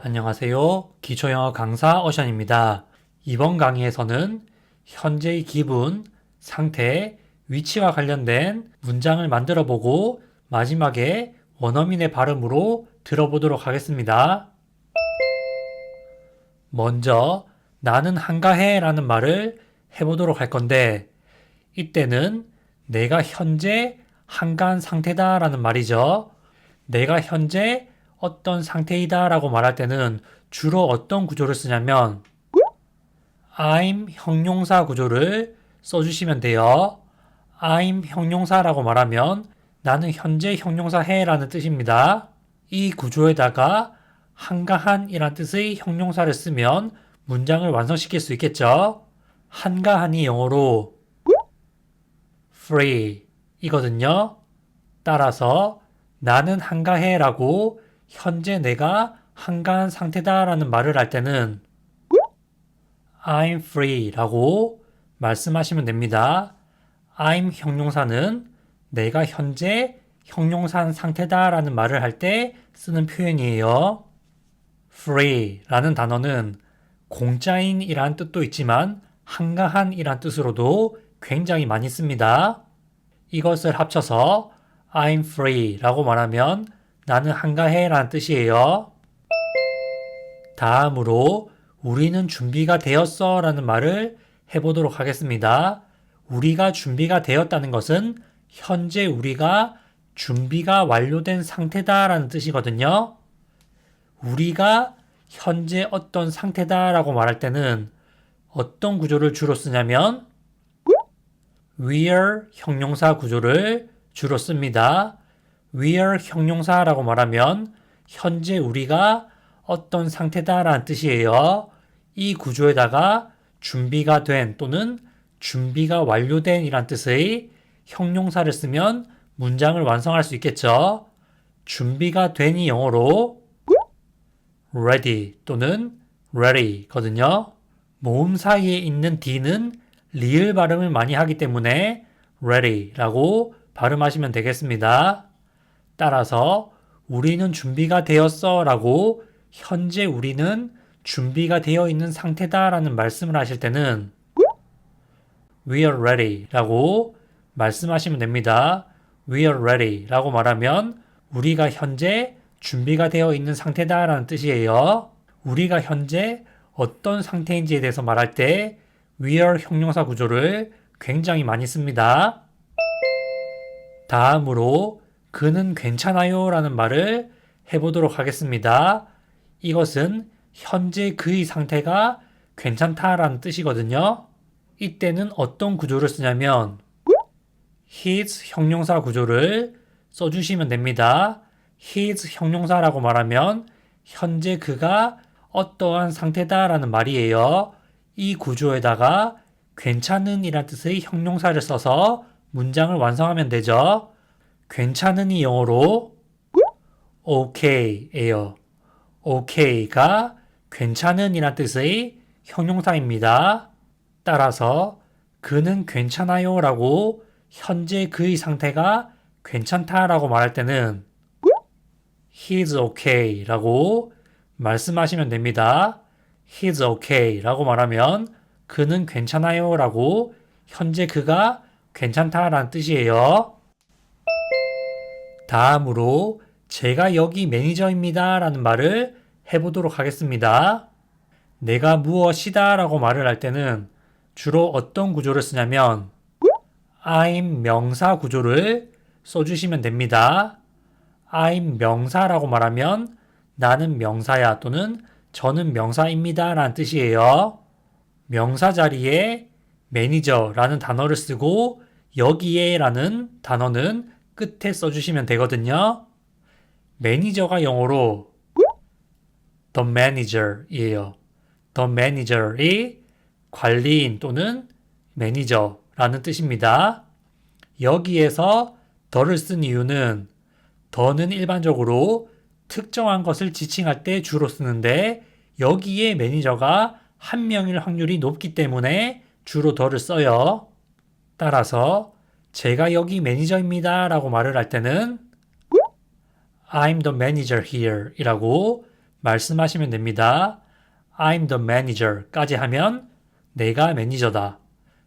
안녕하세요. 기초영어 강사 어션입니다. 이번 강의에서는 현재의 기분, 상태, 위치와 관련된 문장을 만들어 보고 마지막에 원어민의 발음으로 들어보도록 하겠습니다. 먼저 나는 한가해 라는 말을 해보도록 할 건데 이때는 내가 현재 한가한 상태다 라는 말이죠. 내가 현재 어떤 상태이다 라고 말할 때는 주로 어떤 구조를 쓰냐면 I'm 형용사 구조를 써주시면 돼요. I'm 형용사라고 말하면 나는 현재 형용사 해 라는 뜻입니다. 이 구조에다가 한가한 이란 뜻의 형용사를 쓰면 문장을 완성시킬 수 있겠죠. 한가한이 영어로 free 이거든요. 따라서 나는 한가해 라고 현재 내가 한가한 상태다 라는 말을 할 때는 I'm free 라고 말씀하시면 됩니다. I'm 형용사는 내가 현재 형용사한 상태다 라는 말을 할 때 쓰는 표현이에요. free 라는 단어는 공짜인 이란 뜻도 있지만 한가한 이란 뜻으로도 굉장히 많이 씁니다. 이것을 합쳐서 I'm free 라고 말하면 나는 한가해 라는 뜻이에요. 다음으로 우리는 준비가 되었어 라는 말을 해보도록 하겠습니다. 우리가 준비가 되었다는 것은 현재 우리가 준비가 완료된 상태다 라는 뜻이거든요. 우리가 현재 어떤 상태다 라고 말할 때는 어떤 구조를 주로 쓰냐면 we're 형용사 구조를 주로 씁니다. we're 형용사라고 말하면 현재 우리가 어떤 상태다라는 뜻이에요. 이 구조에다가 준비가 된 또는 준비가 완료된 이란 뜻의 형용사를 쓰면 문장을 완성할 수 있겠죠. 준비가 된이 영어로 ready 또는 ready 거든요. 모음 사이에 있는 D는 리을 발음을 많이 하기 때문에 ready라고 발음하시면 되겠습니다. 따라서 우리는 준비가 되었어 라고 현재 우리는 준비가 되어 있는 상태다 라는 말씀을 하실 때는 We are ready 라고 말씀하시면 됩니다. We are ready 라고 말하면 우리가 현재 준비가 되어 있는 상태다 라는 뜻이에요. 우리가 현재 어떤 상태인지에 대해서 말할 때 We are 형용사 구조를 굉장히 많이 씁니다. 다음으로 그는 괜찮아요 라는 말을 해보도록 하겠습니다. 이것은 현재 그의 상태가 괜찮다라는 뜻이거든요. 이때는 어떤 구조를 쓰냐면 his 형용사 구조를 써주시면 됩니다. his 형용사라고 말하면 현재 그가 어떠한 상태다라는 말이에요. 이 구조에다가 괜찮은 이란 뜻의 형용사를 써서 문장을 완성하면 되죠. 괜찮은이 영어로 okay예요. okay가 괜찮은 이란 뜻의 형용사입니다. 따라서 그는 괜찮아요 라고 현재 그의 상태가 괜찮다라고 말할 때는 he's okay 라고 말씀하시면 됩니다. he's okay 라고 말하면 그는 괜찮아요 라고 현재 그가 괜찮다라는 뜻이에요. 다음으로 제가 여기 매니저입니다 라는 말을 해보도록 하겠습니다. 내가 무엇이다 라고 말을 할 때는 주로 어떤 구조를 쓰냐면 I'm 명사 구조를 써주시면 됩니다. I'm 명사라고 말하면 나는 명사야 또는 저는 명사입니다 라는 뜻이에요. 명사 자리에 매니저라는 단어를 쓰고 여기에 라는 단어는 끝에 써주시면 되거든요. 매니저가 영어로 the manager이에요. the manager이 관리인 또는 매니저라는 뜻입니다. 여기에서 the를 쓴 이유는 the는 일반적으로 특정한 것을 지칭할 때 주로 쓰는데 여기에 매니저가 한 명일 확률이 높기 때문에 주로 the를 써요. 따라서 제가 여기 매니저입니다 라고 말을 할 때는 I'm the manager here 이라고 말씀하시면 됩니다. I'm the manager 까지 하면 내가 매니저다.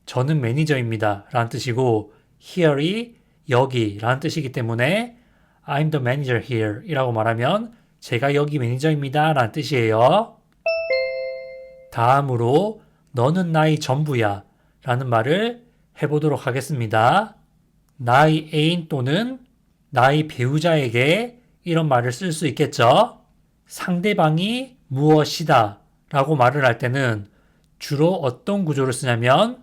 저는 매니저입니다. 라는 뜻이고 here이 여기 라는 뜻이기 때문에 I'm the manager here 이라고 말하면 제가 여기 매니저입니다. 라는 뜻이에요. 다음으로 너는 나의 전부야 라는 말을 해보도록 하겠습니다. 나의 애인 또는 나의 배우자에게 이런 말을 쓸 수 있겠죠. 상대방이 무엇이다 라고 말을 할 때는 주로 어떤 구조를 쓰냐면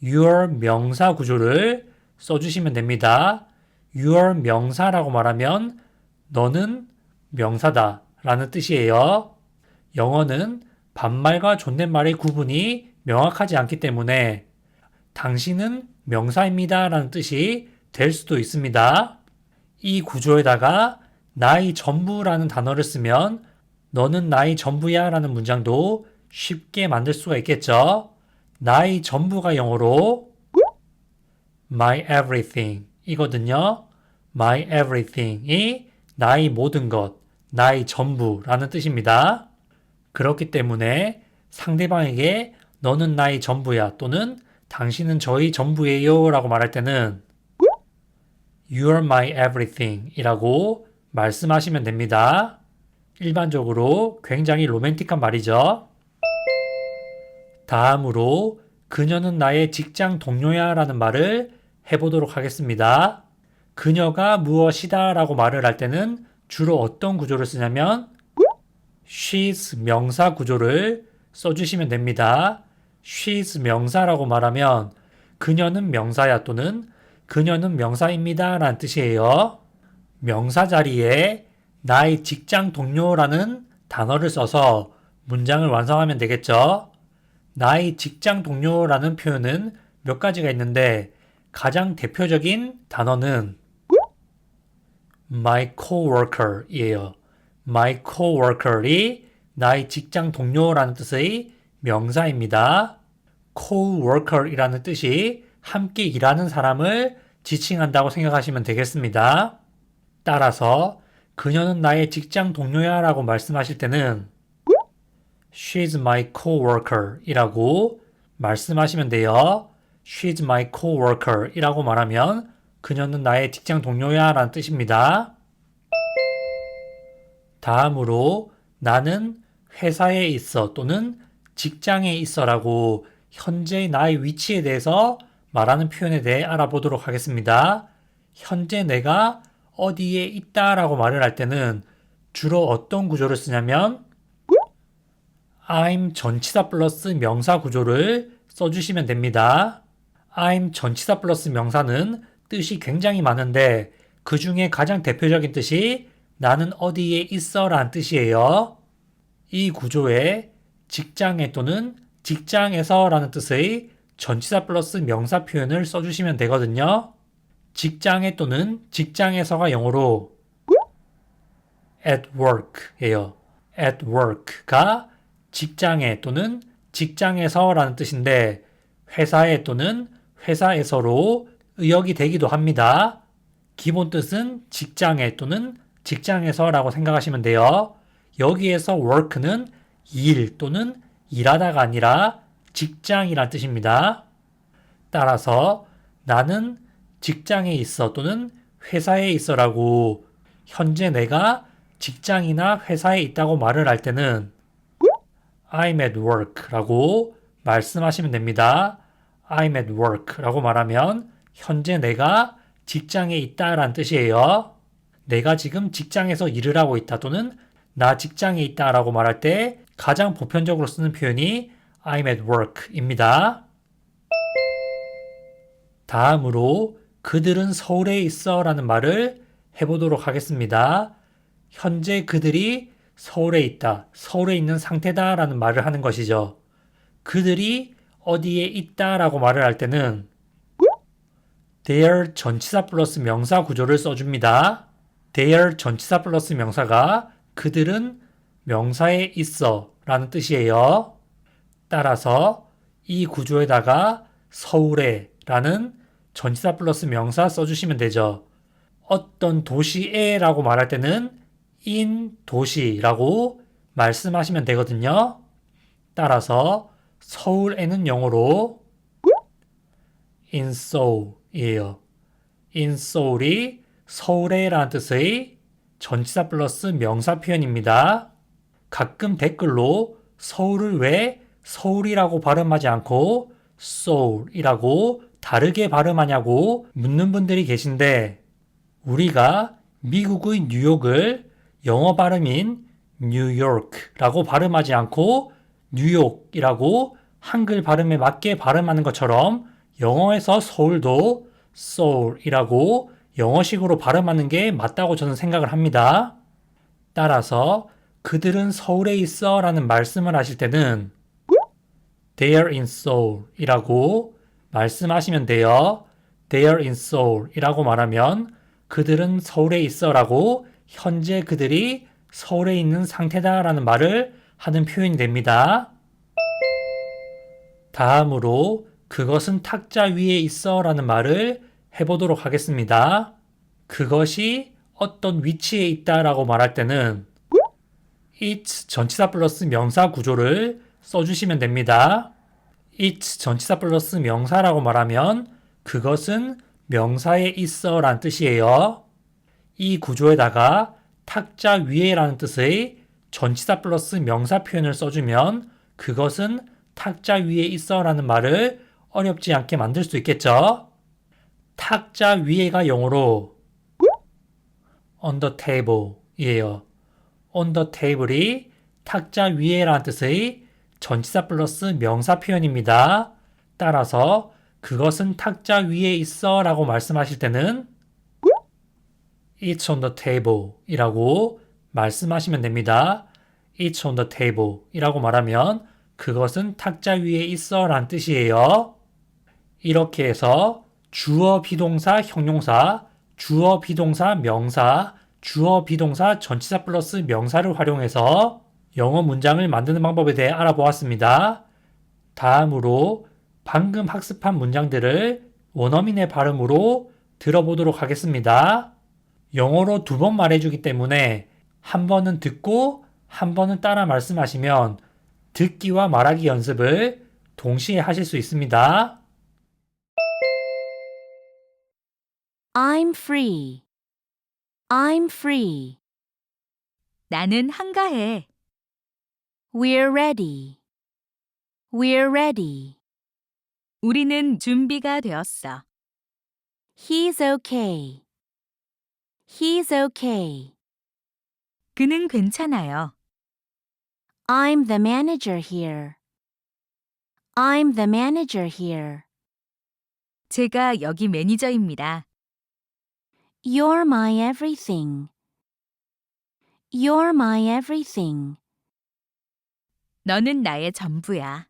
your 명사 구조를 써주시면 됩니다. your 명사라고 말하면 너는 명사다 라는 뜻이에요. 영어는 반말과 존댓말의 구분이 명확하지 않기 때문에 당신은 명사입니다 라는 뜻이 될 수도 있습니다. 이 구조에다가 나의 전부라는 단어를 쓰면 너는 나의 전부야 라는 문장도 쉽게 만들 수가 있겠죠. 나의 전부가 영어로 my everything 이거든요. my everything이 나의 모든 것, 나의 전부라는 뜻입니다. 그렇기 때문에 상대방에게 너는 나의 전부야 또는 당신은 저의 전부예요 라고 말할 때는 You're my everything 이라고 말씀하시면 됩니다. 일반적으로 굉장히 로맨틱한 말이죠. 다음으로 그녀는 나의 직장 동료야 라는 말을 해보도록 하겠습니다. 그녀가 무엇이다 라고 말을 할 때는 주로 어떤 구조를 쓰냐면 she's 명사 구조를 써주시면 됩니다. she's 명사라고 말하면 그녀는 명사야 또는 그녀는 명사입니다 라는 뜻이에요. 명사 자리에 나의 직장 동료라는 단어를 써서 문장을 완성하면 되겠죠. 나의 직장 동료라는 표현은 몇 가지가 있는데 가장 대표적인 단어는 my coworker 이에요. my coworker이 나의 직장 동료라는 뜻의 명사입니다. coworker이라는 뜻이 함께 일하는 사람을 지칭한다고 생각하시면 되겠습니다. 따라서 그녀는 나의 직장 동료야 라고 말씀하실 때는 She's my coworker 이라고 말씀하시면 돼요. She's my coworker 이라고 말하면 그녀는 나의 직장 동료야 라는 뜻입니다. 다음으로 나는 회사에 있어 또는 직장에 있어 라고 현재 나의 위치에 대해서 말하는 표현에 대해 알아보도록 하겠습니다. 현재 내가 어디에 있다 라고 말을 할 때는 주로 어떤 구조를 쓰냐면 I'm 전치사 플러스 명사 구조를 써주시면 됩니다. I'm 전치사 플러스 명사는 뜻이 굉장히 많은데 그 중에 가장 대표적인 뜻이 나는 어디에 있어 라는 뜻이에요. 이 구조에 직장에 또는 직장에서 라는 뜻의 전치사 플러스 명사 표현을 써주시면 되거든요. 직장에 또는 직장에서가 영어로 at work예요. at work가 직장에 또는 직장에서 라는 뜻인데 회사에 또는 회사에서로 의역이 되기도 합니다. 기본 뜻은 직장에 또는 직장에서 라고 생각하시면 돼요. 여기에서 work는 일 또는 일하다가 아니라 직장이란 뜻입니다. 따라서 나는 직장에 있어 또는 회사에 있어 라고 현재 내가 직장이나 회사에 있다고 말을 할 때는 I'm at work 라고 말씀하시면 됩니다. I'm at work 라고 말하면 현재 내가 직장에 있다 라는 뜻이에요. 내가 지금 직장에서 일을 하고 있다 또는 나 직장에 있다 라고 말할 때 가장 보편적으로 쓰는 표현이 I'm at work 입니다. 다음으로 그들은 서울에 있어 라는 말을 해보도록 하겠습니다. 현재 그들이 서울에 있다, 서울에 있는 상태다 라는 말을 하는 것이죠. 그들이 어디에 있다 라고 말을 할 때는 their 전치사 플러스 명사 구조를 써줍니다. their 전치사 플러스 명사가 그들은 명사에 있어 라는 뜻이에요. 따라서 이 구조에다가 서울에 라는 전치사 플러스 명사 써주시면 되죠. 어떤 도시에 라고 말할 때는 in 도시라고 말씀하시면 되거든요. 따라서 서울에는 영어로 in Seoul이에요. in Seoul이 서울에라는 뜻의 전치사 플러스 명사 표현입니다. 가끔 댓글로 서울을 왜 서울이라고 발음하지 않고 Seoul이라고 다르게 발음하냐고 묻는 분들이 계신데 우리가 미국의 뉴욕을 영어 발음인 뉴요크라고 발음하지 않고 뉴욕이라고 한글 발음에 맞게 발음하는 것처럼 영어에서 서울도 Seoul이라고 영어식으로 발음하는 게 맞다고 저는 생각을 합니다. 따라서 그들은 서울에 있어 라는 말씀을 하실 때는 They're in Seoul 이라고 말씀하시면 돼요. They're in Seoul 이라고 말하면 그들은 서울에 있어 라고 현재 그들이 서울에 있는 상태다 라는 말을 하는 표현이 됩니다. 다음으로 그것은 탁자 위에 있어 라는 말을 해보도록 하겠습니다. 그것이 어떤 위치에 있다 라고 말할 때는 it 전치사 플러스 명사 구조를 써주시면 됩니다. it 전치사 플러스 명사라고 말하면 그것은 명사에 있어 라는 뜻이에요. 이 구조에다가 탁자 위에 라는 뜻의 전치사 플러스 명사 표현을 써주면 그것은 탁자 위에 있어 라는 말을 어렵지 않게 만들 수 있겠죠. 탁자 위에가 영어로 on the table 이에요. on the table이 탁자 위에 라는 뜻의 전치사 플러스 명사 표현입니다. 따라서 그것은 탁자 위에 있어 라고 말씀하실 때는 It's on the table 이라고 말씀하시면 됩니다. It's on the table 이라고 말하면 그것은 탁자 위에 있어 라는 뜻이에요. 이렇게 해서 주어 비동사 형용사, 주어 비동사 명사, 주어 비동사 전치사 플러스 명사를 활용해서 영어 문장을 만드는 방법에 대해 알아보았습니다. 다음으로 방금 학습한 문장들을 원어민의 발음으로 들어보도록 하겠습니다. 영어로 2번 말해주기 때문에 한 번은 듣고 한 번은 따라 말씀하시면 듣기와 말하기 연습을 동시에 하실 수 있습니다. I'm free. I'm free. 나는 한가해. We're ready. We're ready. 우리는 준비가 되었어. He's okay. He's okay. 그는 괜찮아요. I'm the manager here. I'm the manager here. 제가 여기 매니저입니다. You're my everything. You're my everything. 너는 나의 전부야.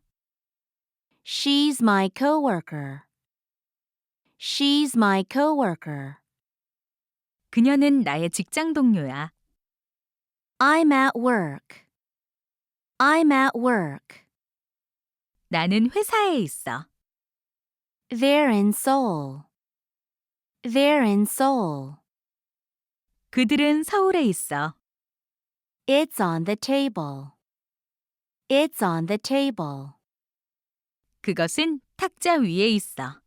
She's my coworker. She's my coworker. 그녀는 나의 직장 동료야. I'm at work. I'm at work. 나는 회사에 있어. They're in Seoul. They're in Seoul. 그들은 서울에 있어. It's on the table. It's on the table. 그것은 탁자 위에 있어.